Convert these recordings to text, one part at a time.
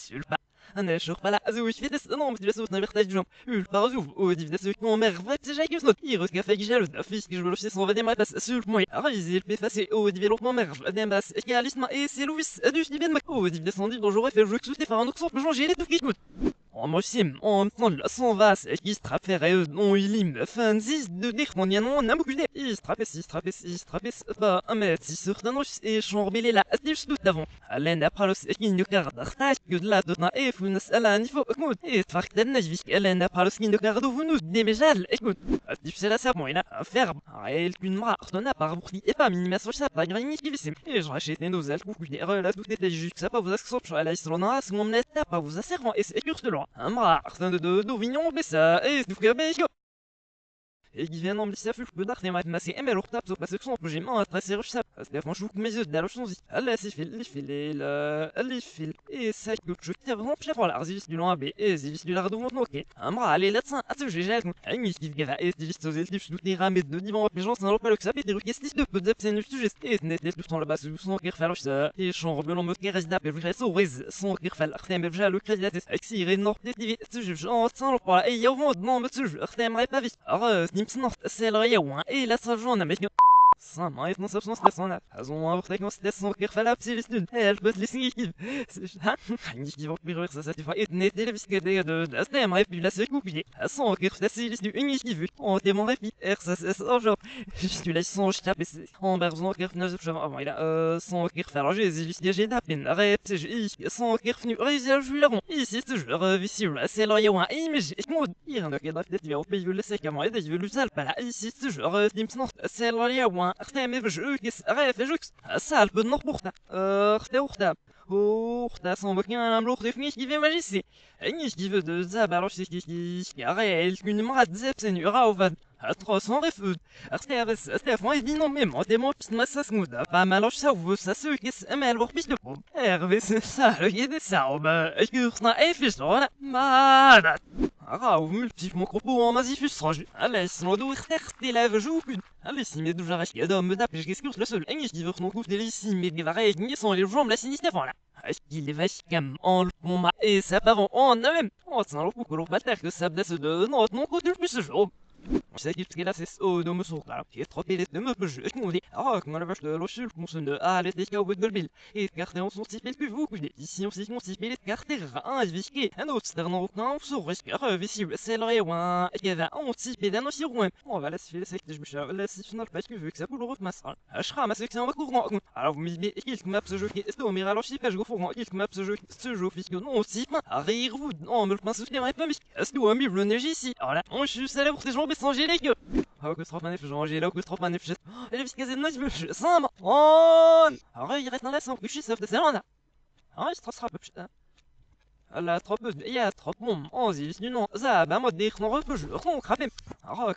Sulpa. أنا شوف بلا أزوج في دس أنا متجلس وتنا بيحتاج جنب البارزوف ودي في دس كون مرفت تجاي كيف نوت يروت كافي جالوس فيش كي جبلوش سي صوفا دي ما بس سولف موي غيزي البيفاسي او ديفلوبمون مرف ادم بس كاليس ما اي سي لويس ادوش دي بين مك او دي ديسوندي دون جوري في الجو كسوتي فان اوكسور بجون جيلي تو كيت moi aussi, on prend le son vaste, et qui se trappe non il ime, fin 10 de dire mon yanon, on a beaucoup de il se trappe, pas un mètre, si certain, et chambélé la, c'est tout avant. Alain après le skin de carte, que de la donna, et vous ne savez pas, il faut écoute, et faire que la vie, Alain après le skin de carte, vous nous déméjal, écoute, c'est la serre, il a ferme, elle qu'une marque, on a pas repris, et pas minimum, ça pas grave, qui vit, et je rachète nos ailes, coucou, là, tout était juste, ça pas vous accroche, à la Islona, ce moment là, pas vous asservant, et c'est curse de loin. Martin de Dauvignon, mais ça, et du Québec. Et qui vient d'emblée ça, je peux dar des maths massés, mais alors tape, parce que son projet m'a tracé rush ça. Parce que franchement, mes yeux d'aller son zi. Elle s'y file, les fils, et ça que je t'ai vraiment pris pour la résiste du long AB, et c'est du lardo mon ok. Un bras, allez, là-dessus, à ce j'ai un qui gava, et c'est juste aux élites, je doute ramés de divan, les gens sans pas le que ça, et des ruques, de peu d'absence, c'est juste, et n'est tout le temps là-bas, son qui refait ça, et chambre, l'homme qui reste d'appel, je reste au riz, son qui refait l'artème, et j'ai le crédit, avec si il est nord, je j'en sens le et il y a au monde, non, monsieur, je t'aimerais pas vite. Alors, Snipsnort, c'est le rien, et la saison, mais ça m'a été non substance de son ازون وقتك مستسون كيف فلا بسيلستون البس لسنيكيف نيكي فوق بيروح ça ça fait net les biscuits de la stem rep la secoupier son كيف تسيلس du unique vu on te mon répi ça ça genre je laisse son je tape en berzon كيف نزل شو avant il a son كيف faire j'ai j'ai j'ai tapé rep c'est son كيف nu réserve je la bon ici ce jeu vicieux c'est là il y a un image moi dire que ده peut-être au pays le sec avant il veut le sale pas là ici ce jeu Snipsnort c'est là il y a un اختي في جوكس غير جوكس سال بالنق بوختا اختي اختها son bouquin à l'amblour de fini qui fait magicien qui veut de zab alors c'est qui arrête une marade zep c'est nura au van à 300 refus Stéphane il dit non mais moi t'es mon piste ma ça se moude pas mal ça ou ça se qui se met alors piste de pomme Hervé c'est ça le guide de ça bah je n'ai pas fait ça malade وملتي في ميكروبو مازي في الصاج على الصندوق اختي لا جوكن على سيمي دو جارش كدا مدا بيش كيسكوس لا سول اني كي فخ نوكوف دي سيمي دي فاري ني سون لي جوم لا سينيستي فوالا اش كي لي vaches comme on le combat et ça part en même on s'en le coup que pas que ça blesse de notre non côté plus ce jour c'est qui là c'est au de me sortir qui est trop belle de me je me dis ah comment la vache de l'ochul qu'on se de ah les des au bout de bill et carte on s'en s'y plus vous ici on s'y s'y carte un visqué un autre c'est non sur risque visible c'est le ouais il y a on s'y fait d'un aussi loin on va laisser c'est que je me charge là si final parce que vu que ça pour le route masse je ramasse c'est un courant alors vous me dites il map ce jeu qui est au miral aussi je go pour il map ce jeu puisque non aussi arrive vous non me le pense c'est pas mais est-ce que vous avez le neige ici alors là on je suis allé pour ces gens sans les gueux ah que trop manif genre j'ai là que trop manif elle est quasi non je me sens on alors il reste dans la sang que je suis sauf de ça là ah je trace un peu putain لا تروب يا تروب مم اوزي سنون زعما ما دير نروح بجو خون خافي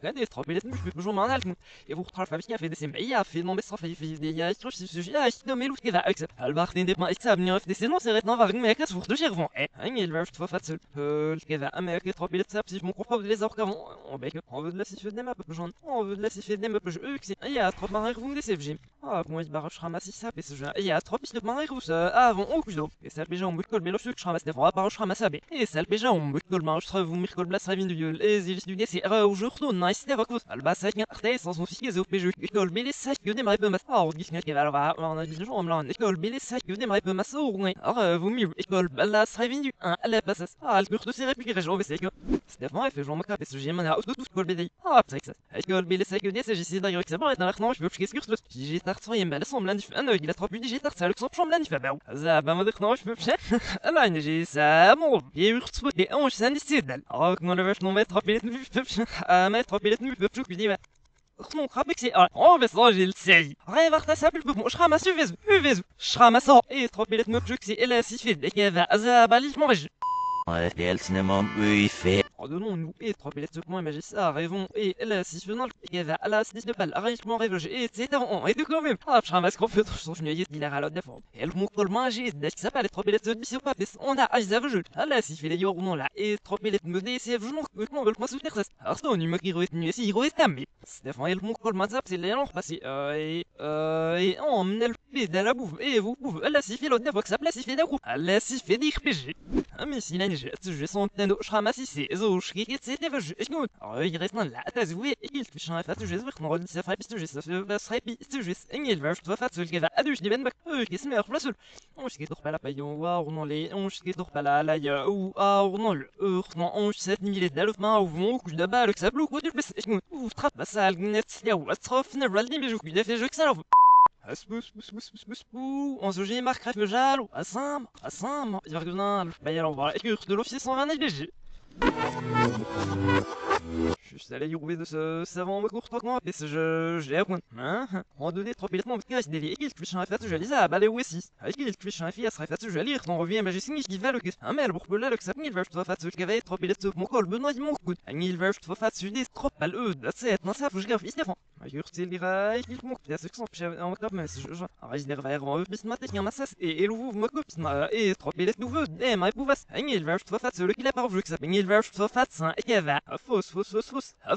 كان دير تروب لازم مش بجو معنا لكم يفوق تعرف فيش في دي سمعيه في نون بس في دي يا تروش سوجي يا شنو ميلو كذا اكسب الباختين دي ما اكسب ني في دي سينو سيريت نوفا غير ما كاس فوق دو شيرفون اني الباش تفا تسل كذا اما كي تروب لي تساب سي مون كوبا لي زور كافون on veut on veut de la siffler des maps jaune on veut de la siffler des maps jeu que il y a trop marrer vous des CFG ah comment il barre je ramasse ça et ce jeu il y a trop piste de marrer vous avant au couteau et ça déjà on boucle mais le truc je ramasse des fois par je ramasse et ça déjà on boucle mais je trouve vous mircol blas ravine du viol et il du c'est aujourd'hui nice c'est avec vous alba ça qui est sans son fils au PJ école mais les sacs que des maps masse ah on dit qu'il va on a dit on l'a école mais les sacs que des maps masse ou alors vous mieux école blas ravine du 1 à la passe ah le cours de c'est répliqué je vais c'est que Stéphane il fait genre macap et ce j'ai mana tout école BD ah c'est ça école mais les sacs que c'est j'essaie d'ailleurs que ça va être non je veux que je qu'est-ce que j'ai tarte il me laisse semblant il a trop bu j'ai tarte ça le semblant il fait bah ça bah moi non je peux انا نجي سامو يرتبط لي اونش سان السيدل راك نو لافاش نو ميتر بيلت ما تروبيلت نو بشوك ديما خصمو خابك سي او بس راجل سي غير وقت سابل بمو شخا سوفيز فيز شخا ما صو اي تروبيلت نو بشوك سي الا سي في كذا زابالي مورج El cinéma, oui, fait. Ordonnons-nous et trois pilettes de points magistrat, rêvons et la si venant et va à la 10 de balle, arrangement rêve et etc. Et de quand même, ah, je ramasse qu'on fait son chenier, il a à l'autre défense. Et le montre le manger, dès que ça va les trois pilettes de mission pas, on a Aïsa jeu. Ah là, si fait les yor non là, et trois pilettes me DCF, je manque, comment veut le soutenir ça. Alors, c'est un numéro qui retenu, si il retenu, mais Stéphane, et le montre le mazap, c'est les langues passées, et on menait le بدل ابوف ايفو بوف الا سيفي لو ديفوك سابلا سيفي داكو الا سيفي ديك بيجي امي سيلاني جات جي سون تندو شخا سي زوش كي تسيتي فج شنو يغيسنا لا تزوي اكيل في شنو فاتو جي زوي خنقول سافاي بيستو جي بس هاي بيستو جي اني الفاش تفاتو كذا ادوش دي بنبك كيسمي اخلاص اونش كي تخبى لا بايون واغنو لي اونش كي تخبى لا يا او اغنو اخنو اونش 7000 دالف ما وفون كوش دابا لك سابلو كو تلبس شنو تخاف بس على النت يا تخاف نرالدي بيجو كي في جوك سالف on se gêne marque le jalo, à Sam, il va revenir, on va de l'officier 120 LBG. Je suis allé y rouler de ce savant courtois qu'on appelle ce jeu, j'ai à point. En donné, trop bêtement, mais qu'est-ce qu'il y a qui un fait, je lis à balai ou 6. Avec qui il un fille à se fait, je lire, on revient, mais j'ai signé qu'il va le que. Un mail pour là, le que ça il va, je te fais ce qu'il avait trop bêtement, mon col, Benoît, mon coup. Il va, je te fais ce des trop mal, c'est, non, ça, faut que je grave, il Stéphane. Je suis allé railler, il manque, il y a ceux qui sont en club, mais je. Arrête de revenir en bis matin, il y a ma sasse, et l'ouvre, ma copine, et trop bêtement, nouveau, et ma pouvasse. Il va, je te fais ce qu'il a par jeu que ça, il va, je te fais ça, et il va, fausse.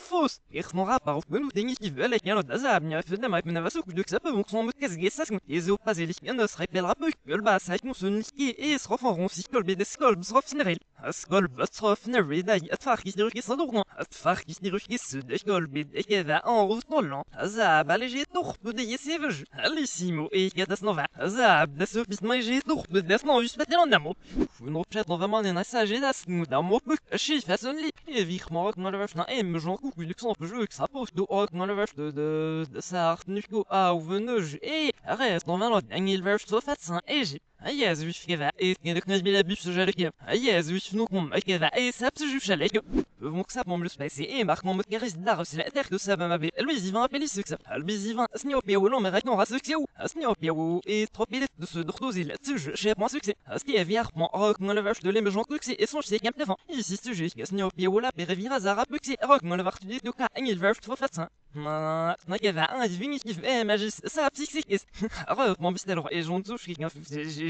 فوس يخنو رابا ومنو ديني كيف لك يا رد زعب نعرف لما من فاسوك دوك سبب مقصون متكز جساس يزو بازي لي انا سخيب الرابو كل باس هاك مسون كي اي صرف رون في كل بيد سكول بصرف نريل اسكول بصرف نريل داي اتفاخ كي سيرو كي صدورنا اتفاخ كي سيرو كي سد اسكول بيد كذا ان روز طولون زعب على جي طخ بدي يسيفج اليسيمو اي كذا سنوفا زعب داسو بيس ما يجي طخ بدا سنو جوست باتي نامو ونروبشات نوفامون نساجي داس نودا موك شي فاسون لي فيخ موك نولفنا ام جون coup l'exemple jeu que ça pose de hot dans le verse de ça artnuko a ou veneuge et reste dans l'autre il verse so fait ça et j'ai yes oui كذا et كذا نجبي la bif جالك yes oui نكم كذا et ça بس جالك donc ça pour me le passer et marque mon caresse d'art c'est la terre que ça va m'avoir lui il va appeler ce que ça lui il va snio pio non mais maintenant à ce que c'est snio pio et trop bête de ce doser là dessus je sais pas ce que c'est ce qui est viard mon rock dans le verse de les gens que c'est et son c'est qu'un devant ici ce jeu snio pio là pérevira zara que c'est rock dans le verse de cas il verse trop fait ça ما كذا انا جبيني كيف ماجيس سا بسيكسيكس راه مون بيستل روح اي جون زوش كي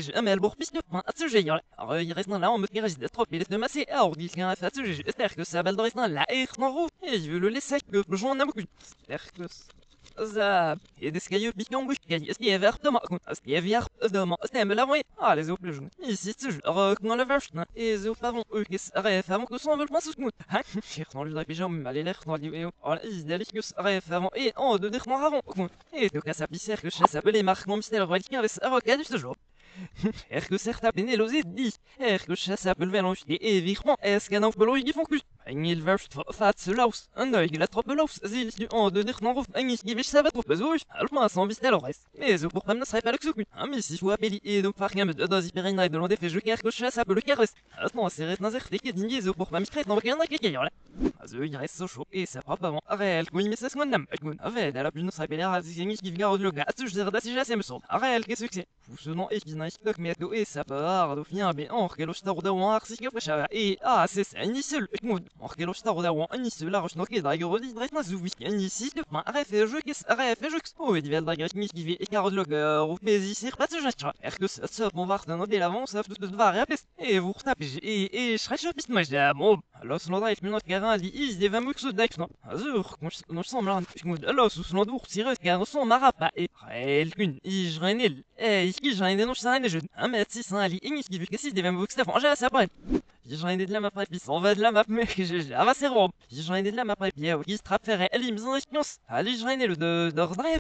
جي امل بوخ بيستل ما اتسجي راه يريسنا لا مو كيراج دي تروب بيلت ماسي اور دي كان فاتسجي استير كو سا بال دريسنا لا اي خنرو اي جو لو ليسك جون نامو استير كو زاب يدسكايو بيكون بوش كاي اسكي فير دوما كون اسكي فير دوما استعم لا وي لي زو بلجون ايسي تسج راك نو لا فاشنا اي زو فارون او كيس ريف فارون كو سون بل سكون هاك شيخ نو لي بيجون مالي لي خنو لي او ايز داليك كوس ريف فارون اي اون دو ديخ مارون كون اي تو كاسا بيسير كو شا سابلي مارك مون ميستير روالكين لس اروكا دو سجو que certains pénélosés disent, que chasse à belvelon, et évidemment, est-ce qu'un enfant qui font plus? Il va fat ce laus, un œil, la trop laus, zil du en de dire non, un qui ça va trop besoin, alors sans visiter le reste. Mais pour pas ne serait pas le que mais si je vois appelé et donc par gamme de dose hyperina de l'on des faits je que chasse à peu le caresse. Non, c'est resté dans un digné pour pas m'y dans rien qui là. Il reste so chaud et ça prend pas bon. Réel, oui, mais c'est ce qu'on aime. Avec la plus ne serait pas l'air à qui vient le gars, je dirais si j'ai me semble. Réel, qu'est-ce que c'est? Vous ce nom est qui n'a pas mais et ça part au fin bien en quel star de voir si que ça et c'est ça ni seul. En quel star de voir ni seul la roche noquée d'ailleurs dit dresse na zouvi ni si de pas ref jeu qui ref jeu oh il vient d'ailleurs qui vit et car le au pays c'est pas ce genre. Que ça on va dans de l'avance ça tout de varier et vous tapez et je serais chopiste moi j'ai bon alors ce nom là il minute 40 il des 20 muxo d'ax non azur non semble alors ce nom d'ours tirer car son marapa et réel qu'une je renil et ici j'en ai non ça je un mètre 600 ali qui veut que si des 20 muxo j'ai ça après j'en ai de la map puis on va de la map mais j'ai avancé rond j'en ai de la map puis qui se traperait elle me dit non allez j'en ai le de redrive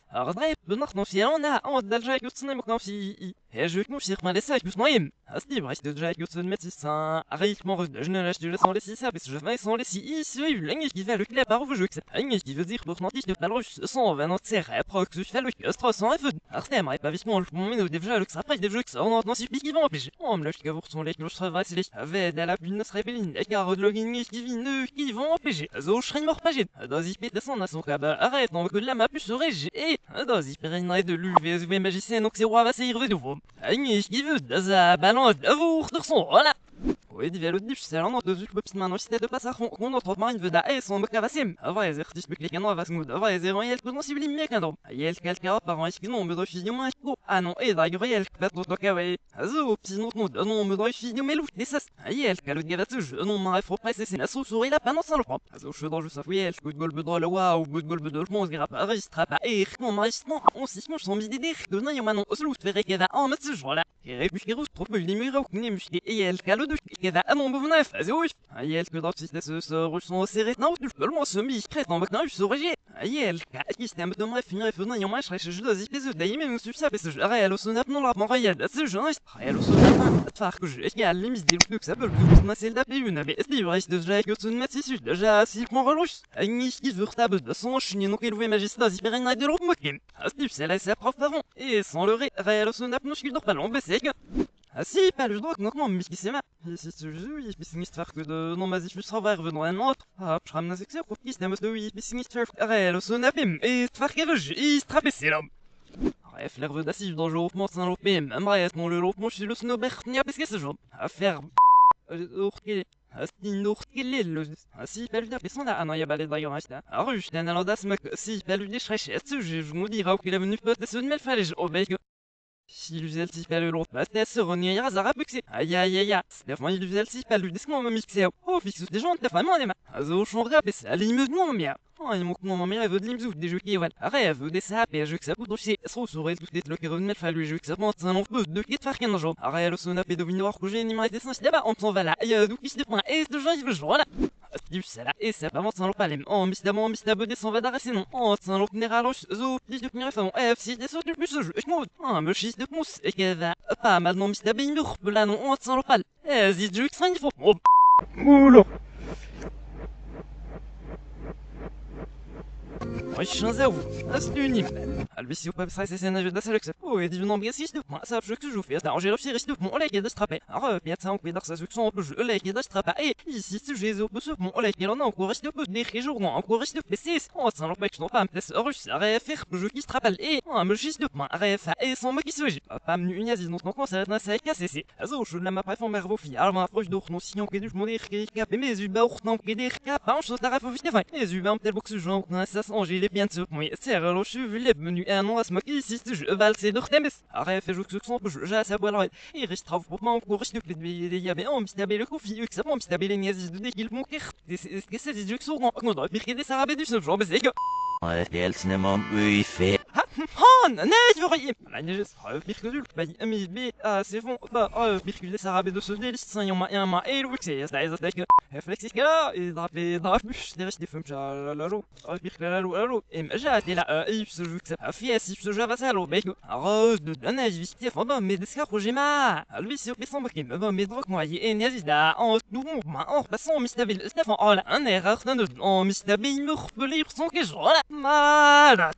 de notre non si on a on d'alger que ce n'est pas si et je nous sur ma laisse plus moyen Asti reste déjà que ce métier ça arrive mon je ne lâche de sans les si ça parce que je vais sans les si ici une qui va le clap par jeu que c'est une qui veut dire pour sentir de pas russe 120 notre serre prox je fais le 300 F Artem pas visement le moment déjà le ça après des jeux que ça on entend si qui vont empêcher on me lâche que vous sont les cloches travail c'est les avec la une ne serait pas les car de login qui vont empêcher zo je serai mort pas j'ai dans IP descend à son cabal arrête donc là ma puce serait et dans IP rien de l'UV magicien donc c'est roi va s'y de nouveau une qui veut ça balance d'avoir de son voilà Odi velo dip selano de zuk bopis mano site de pasar kon notre marine veda e son bakavasim. Ava ezertis beklikano avas ngud. Ava ezeroniel que non sibli mekando. Ayel kalkara par un iskino me do fizion ma ko. Ah non, e da griel vet do kawe. Azo pino no non me do fizion melu. Desas. Ayel kalu gavatsu non ma fo presse c'est naso souris la pendant sans le prend. Azo chedan je safouyel good gol bedro le wow good gol bedro mon gra Paris trapa e mon maristement on sismo son bidé de nan yamanon oslo tvere keda en matsu jola. Et muskerus trop peu numéro kune muské ayel kalu de كذا أنا بفنا فازوش عيال كذا تسلس رسون سيرت ناو تلفلمو سمي كريت نو بكنا سورجي عيال كي ستام دم فينا فينا يوم عاش ريش جدا زي بيزو دايما من سوسا بس عيال سوناب نو لا مغيال سجناش عيال سوناب تفارك جو عيال لي مزدير فلوك سابل فلوك ما سيل دابي una بي اسدي ريش دو جاي كوتون ماتي سوش دجا سيل مون رولوش اني كي فورتابل de son chini no kelwe majestas hyperina de l'autre mokin asdif c'est la sa prof avant et sans le réel sonap no skildor pas l'embesseg. Ah si, pas le droit, non, mais qui c'est ma. Si tu joues, il est sinistre que de non, mais je suis revenu dans un autre. Ah, je ramène un sexe pour qui c'est de oui, mais sinistre réel, son appim, et faire que il se trapesse l'homme. Bref, l'herbe d'assif dans le lopement Saint-Lopé, même bref, non, le lopement, je suis le snowbert, n'y a pas ce que ce genre. À faire. Ah si, pas le dire, personne là. Ah non, il y a pas les d'ailleurs, ah, je t'ai un alaudas, mec, si, pas le dire, je serais je me dirai qu'il est venu peut-être se mettre fallait, oh, bec. Si l'usel si pas le l'autre, bah c'est se renier à Zara Buxé. Aïe aïe aïe aïe, c'est vraiment l'usel si pas le disque mon mixé. Oh, fixe des gens, t'as vraiment des mains. Azo chanvra, mais ça l'imuse non, mien. Oh, il manque mon mère, elle veut de l'imzou, des jeux qui valent. Arrête, veut des sapes et jeux que ça peut aussi. Trop saurait tout les blocs revenir, fallu jeux que ça monte, un peu de qui te faire qu'un jour. Arrête, le sonap et devine voir que j'ai une des sens là-bas, on s'en va là. Et d'où qui se déprend, et ce genre, il veut jouer là. C'est là, et ça pas avant sans l'opalem. Oh, misdamment, misdabodé s'en va d'arrêter non. Oh, sans l'opnéralos, zo, dis de tenir femme. Si des sauts de plus ce jeu, je m'ouvre. Ah, me chisse de mousse, et qu'elle va. Pas maintenant, misdabé, il me là non, on sans l'opal. Zis de jeu que ça, il faut. Oh, moulon. Ouais, je suis un vous. C'est unique. Albisi pas ça c'est un jeu d'assalut. Oh, et du nombre de moi, ça je que je fais. Alors, j'ai le fier de mon oleg de strapper. Alors, bien ça on peut dire ça se sont je oleg de strapper. Et ici ce j'ai au ce mon oleg il en a encore reste peu des jours non encore reste PC. Oh, ça n'empêche que je n'en pas me russe à faire je qui strappelle et un me chisse de moi ref et son mec qui se j'ai pas me une yazis donc on s'arrête dans ça cassé. Also, je ne m'a pas fait mer vos filles. Alors, ma proche d'our non si on que je m'en ai cap et mes uba non que des cap. Pas je t'arrête au vite. Les uba tel box genre ça j'ai les bien sûr. Oui, c'est alors je vu les menus un an à se moquer ici je valse de Temes. Arrête fait je son j'ai à savoir là. Il reste trop pour moi encore je te il y avait un mistabé le coffee que ça mon mistabé les niaises de qu'il mon cœur. C'est que c'est des jeux sont on doit piquer des sarabes du genre mais c'est que Ouais, c'est le cinéma, oui, il fait. Han, nej, jag har inte. Birkudul, mais c'est bon. Bah, Birkudul sarabé de ce délice, ça y en a un ma et le c'est ça c'est que réflexe là et dans plus des restes des femmes la lo. Birkudul la lo et j'ai été là il se joue que ça a fait si je java ça lo mec. Arrose de neige visiter enfin mais des scar projet ma. Lui c'est au son qui me mais drogue moi et n'hésite là en nous en passant Mistabil Stéphane oh là un erreur de en Mistabil me repeler son que je mal.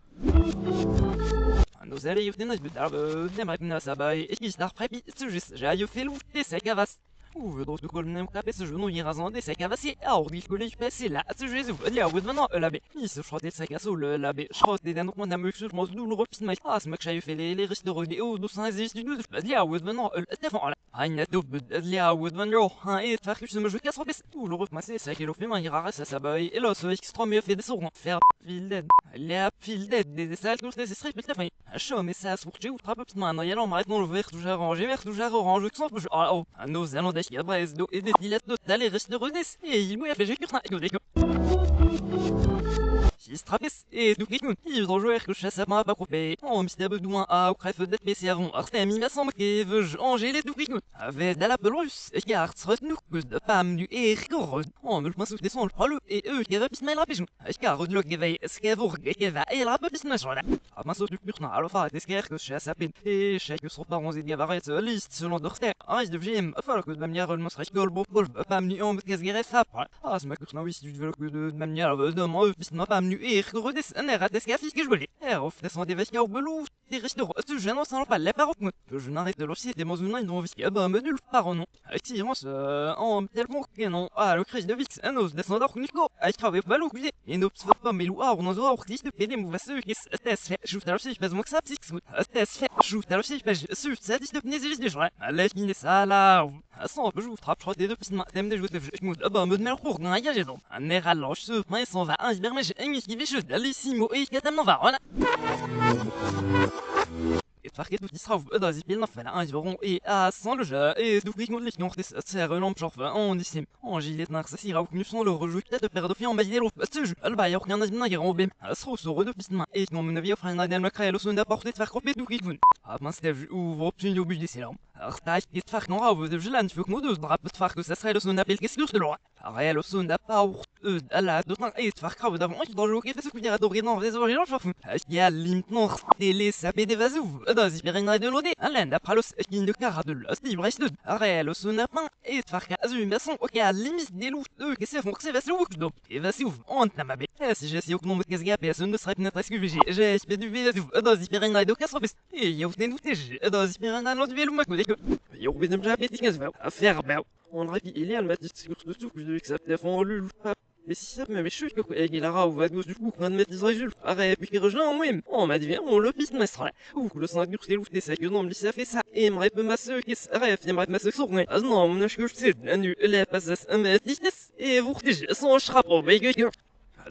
Nos allées يفتنا بالدرب دمرت الناس باي إيش دار بريبي سجس جاي في الوقت سكافاس وفضلت كل من قابس جنو يغازون دي سكافاسي أو دي كل يباسي لا سجس اللي عود منا لابي يس شروط السكاسو لابي شروط دي دانك من دمك شو مصدو لغبس ما يخاص ماك شايف لي ريست دغدي أو دو سانزيس دي دوز اللي عود منا التفاعل هاي نتوب اللي عود منا هاي تفكر شو مجو كاس بس ولغب ما سي ساكيلو في ما يغارس سباي إلا سو إكسترا ميو في دي سورون فير فيلدد اللي فيلدد دي سالت نوش دي سريت بالتفاعل chaud mais ça se bouge ou trappe maintenant il y a l'on arrête dans le vert toujours orange que sans oh nous allons d'acheter base d'eau et des dilates d'aller reste de redès et il m'a fait j'ai que ça si strapes et du coup ils ont joué que chasse à pas coupé on m'a besoin à au crève d'être PC avant Artem il m'a semblé que veut changer les du coup avec de la pelouse et car nous que de femme du et rigoreux on me le pense des sons le et eux qui va pismer la pigeon car le gave est-ce qu'il va et la pas pismer là ah ma sauce du purna alors faire des guerres que chasse à peine et chaque son parents et diavaret liste selon docteur ah il devient falloir que de manière le monstre rigole beaucoup pas me on me casse guerre ça ah c'est ma course oui si tu veux que de manière de moi pismer pas me et rigoreux des un erreur des cafés que je voulais et on fait des vestes au belou des restaurants, je n'en sais pas les paroles, je n'arrête de l'officier des mozunins dont vous bah, me nulle part non. Activement, en tellement que non, le crise de vix, un os, descendant, Nico, à travailler pas l'oublier, et ne peut pas me louer, on aura ordre de pédé, mon vasseur, qui est fait, je vous t'arrête, je passe moi que ça, psy, je vous t'arrête, je passe, ça dit de pénéser des gens, allez, il est ça là, à 100, je vous frappe, je crois, des deux petits thèmes de jouer, je me bah, me mets pour gagner, j'ai donc, un air à l'ange, ce prince s'en va, un hiver, mais j'ai un qui vit, je d'allissimo, et qui est va, voilà. Farket du tisra da zipil na fala un joron et à sans le jeu et du coup les gens c'est relamp genre on ici en gilet nar ça sira ou sont le rejou de perdre fi en bailler au passage al ba yok yana dina gero bem asro so redo pisma et non me via frana dan makra lo sonda porter de faire couper du coup ah mince t'as vu ouvre plus au but des là artaï qui te faire non au de gelan tu veux que moi deux drap de faire que ça serait le son appel qu'est-ce que je le arrête le son n'a pas à la d'autant et te faire crave d'avant dans le qui fait ce que dire d'origine dans les origines genre il y a l'imtense télé ça peut des vasous das Pirina de l'OD, Alain d'après le skin de cara de l'os, il reste de arrêt le sonapin et de faire casu, mais son ok à limite des loups, qu'est-ce que c'est va se louper donc, et va s'ouvrir, on n'a pas bête, si j'ai si au nom de casga, personne ne serait peut-être excusé, j'ai espéré du VSU, dans Pirina de Cassopis, et il y a aussi nous t'es, dans Pirina de l'autre vélo, ma collègue, il y a oublié de me jamais dit qu'est-ce à faire, ben, on aurait pu il est à le mettre sur de tout, que je accepte, on lui mais si ça me méchut que il a ra ou va du coup quand mettre des résultats arrête puis qu'il rejoint moi on m'a dit viens on le piste mestre ou le sang du côté c'est que non mais ça fait ça et me répond ma sœur qui rêve il me répond ma sœur sourd ah non mon que je sais la nu la passe un mètre et vous retirez son chapeau mais que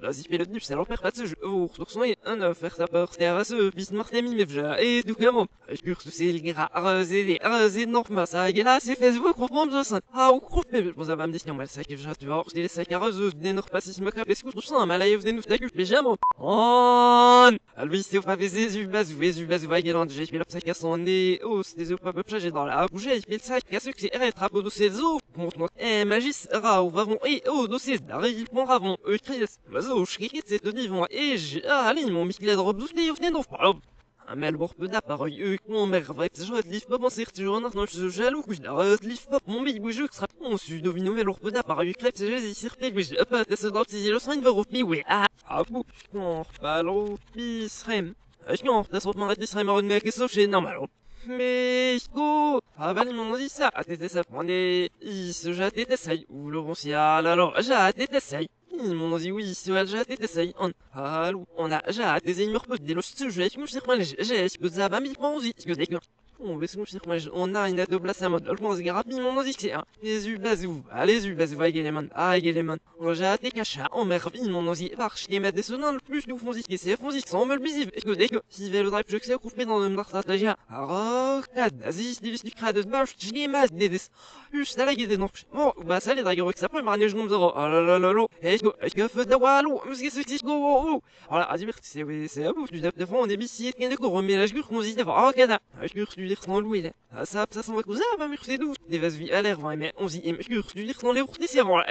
da si fait le dip c'est l'empère pas de jeu vous retournez un faire sa peur c'est à ce piste martin mi mais et du comment je curse c'est le gras arrosé non mais ça est là c'est Facebook comprendre ça ah ou croire mais vous avez me dit non mais ça que je tu vas c'est les sacs arrosés des nord pas si me cap est-ce que tout ça mais là il venait nous taquer mais jamais on lui c'est pas des yeux bas va galant j'ai fait le sac à son nez oh c'est des pas peu j'ai dans la bouche il fait le sac à ce que c'est trapeau de ses os montre et magis ra ou vavon et oh dossier d'arrive mon ravon cries zo, schriket c'est de vivant et j'ai allez mon Michael Robus les venez donc pas un mel bord peu d'appareil mon mère vrai je vais livre pas penser tu en non je jaloux que je l'arrête livre pas mon big bouge sera on su deviner mel bord peu d'appareil clap c'est j'ai cirté que je pas ça doit si le 5 euros mais oui ah vous non pas l'eau pisrem je non ça sort mon radis rem mais que ça c'est normal mais go ah ben ils m'ont dit ça à tête ça prenez il se jette essaye ou Laurential alors j'ai essaye ils m'ont dit oui si elle j'ai essaye on a j'ai des ennemis peu des loges je suis j'ai que ça va m'y prendre que des on va se on a une de place à mode je pense rapidement mon dit c'est les ubazou allez ubazou Geleman j'ai été caché on m'a rapidement mon dit par chez mes dessonants le plus nous font dit que c'est font dit sans me le bisive que dès que si le drive je sais couper dans une stratégie alors vas-y du crade de marche j'ai mas des juste à la guide non bon bah ça les dragueurs que ça peut marner je nombre ah là là là est-ce que fait de walou mais qu'est-ce que c'est go voilà à dire c'est à vous du de fond on est bissier de cours mais là je qu'on dit ah ok je dire sans louer là ça s'en va causer bah merci d'où des vas vie à l'air mais on dit je dire sans les routes c'est avant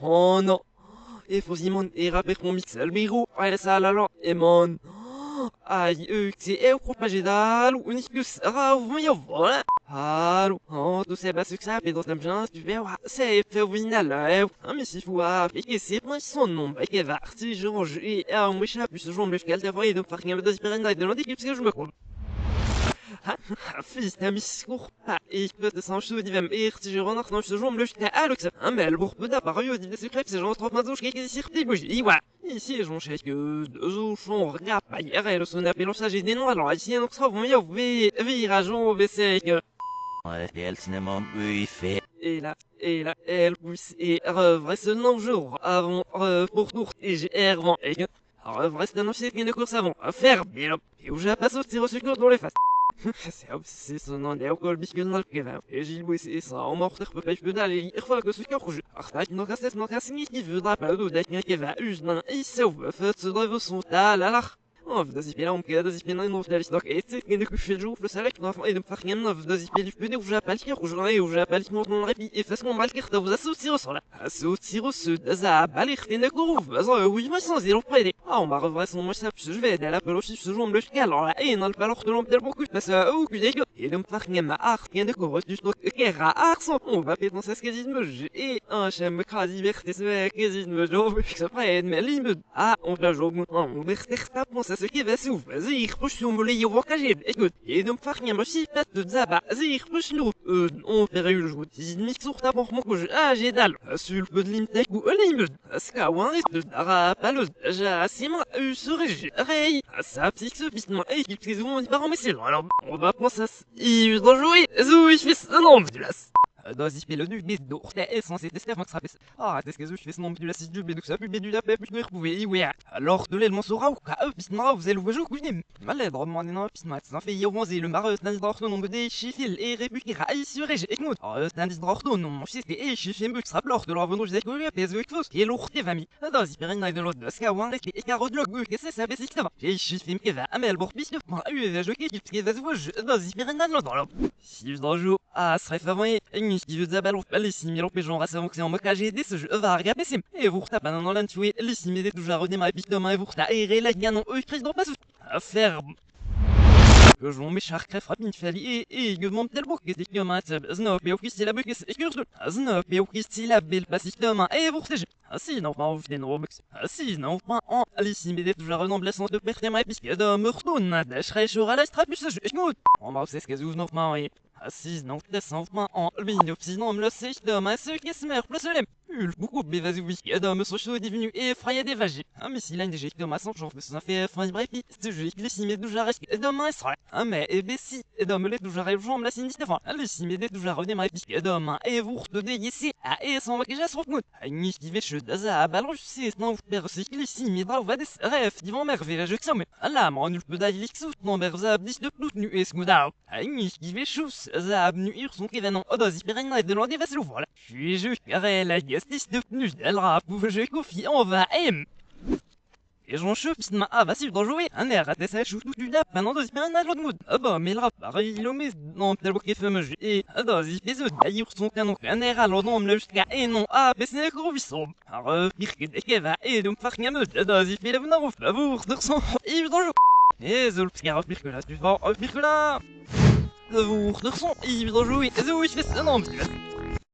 oh non et faut Simon et rapper mon mix le bureau ouais ça là là et mon aïe c'est au groupe magédal ou unicus mais voilà allô oh tout c'est pas ce que ça fait dans ta bien tu verras c'est fait au final mais si faut et c'est pas son nom bah qui va si je range et moi je plus ce jour me calme d'avoir et de faire une de spirine de l'autre équipe que je me compte fils d'un miscours ich würde es auch schon die beim ersten Jahr nach noch so möchte Alex un bel pour peu d'appareil au secret c'est genre 30 mazos qui est circuit oui ouais ici je m'en que deux autres sont regarde pas hier et le son appel ça j'ai des noms alors ici donc ça vous mieux virage au BC que FPL cinéma oui fait et là elle pousse et vrai ce nom jour avant pour tour et j'ai errant et vrai c'est un officier qui ne course avant à faire bien et où j'ai pas sauté au secours dans les faces c'est son nom d'alcool biscuit dans le kevin et j'ai loué c'est ça on m'a retrouvé pas je peux d'aller il faut que ce cœur rouge arrête non casse non casse ni qui veut pas de d'être kevin usna il sauve fait ce drive son talala oh das ich bin um das ich bin noch der stock et c'est que je fais jour le salaire qui et de faire rien neuf das ich bin je peux j'appelle qui aujourd'hui ou j'appelle mon répit et façon mal carte vous associer au là associer au ce das a balir les ne groove oui moi sans zéro près Ah, maar verrassen we zelfs zweden, la pelofie se joue le scal, la haine, al valor de l'homme beaucoup, parce que, oh, que des gars, et de me faire gagner ma art, bien de corps, du stock, guerre à art, on va péter dans ce quasisme, et un j'aime quasi verté ce quasisme, j'ouvre, que ça ferait une lime, ah, on va jouer, on va faire penser à ce qui va s'ouvrir, vas-y, push sur mon lit, on va cacher, écoute, et de me faire gagner, aussi, pas de zaba, vas-y, push nous, on fait une joue, si une mix sur ta porte, mon couche, ah, j'ai dalle, sur le peu de limtek ou lime, parce qu'à un risque de rapaleuse, j'ai Simon serait Ray, ça fixe pistement et qui prise on dit par mais c'est alors on va penser à il doit jouer zo ich fais un nom du las das ich will du bis durch der est censé tester avant que ça passe ah qu'est-ce que je fais ce nom du las du bédou ça plus bédu la paix plus retrouver oui alors de l'élément sera ou ka pistement vous allez vous jouer malade demandez non pistement ça fait yonzi le mareux dans le nom des chiffres et république raï sur et écoute dans le nom c'est et chiffre me ça blore de leur venue j'ai que les autres qui est lourd des familles dans ich bin dans l'autre das ka wan les carreaux de l'og qu'est-ce que ça fait c'est ça j'ai chiffre me va amel bord bis de moi je qui va jouer dans ich bin dans le si je dois jouer ah serait favori qui veut dire ballon les similons que j'en rassure que en moquage aider ce jeu va regarder sim et vous tapez dans l'entué les similés toujours redémarrer puis demain et vous aérer la gagne eux crise dans pas à faire que je m'en char crève rapide fali et je demande tellement que c'est que ma znob et au qui c'est la buque c'est que znob et au qui c'est la belle passe demain et vous c'est ah si non pas vous faites nos bucks ah si non pas en les similés toujours redémarrer de perte mais puisque de me retourne je sur à la strapus je on va c'est ce que vous non pas Assis non descendement en ligne sinon me le sait demain ce qui se meurt plus le beaucoup de vas-y oui demain ce chaud est devenu effrayé des vagies ah mais s'il a déjà demain son genre ça fait fin bref ce jeu qui les déjà reste demain sera ah mais et ben si demain les déjà rêve me la signe Stéphane les simés déjà redémarrer puisque demain et vous retenez ici à et sans maquillage sur nous ni qui va chez ça à ballon je sais non vous perdez ce qui les simés dans va des rêves ils vont merveiller je sais mais là moi on peut d'aller l'exou non berza 10 de plus nu et scoudao ni qui va chousse زعب نوير son événement Odozi Perina et de l'ordre va voilà. Je suis juste carré la gastis de pnus d'Elra pour je confie on va aim. Et j'en chope ma ah va si dans jouer un air à tester chou tout du lap pendant Odozi Perina l'autre mood. Ah bah mais le rap pareil il omet non tel que fameux et Odozi fait ce d'ailleurs son canon un air à l'ordre me jusqu'à et non ah mais c'est gros visson. Alors pire que des keva et donc faire gamme Odozi fait le venant au favor de son il dans jeu. Et zol pire que là tu vas pire que là. Vous retournez, il va jouer, et je fais ça, non,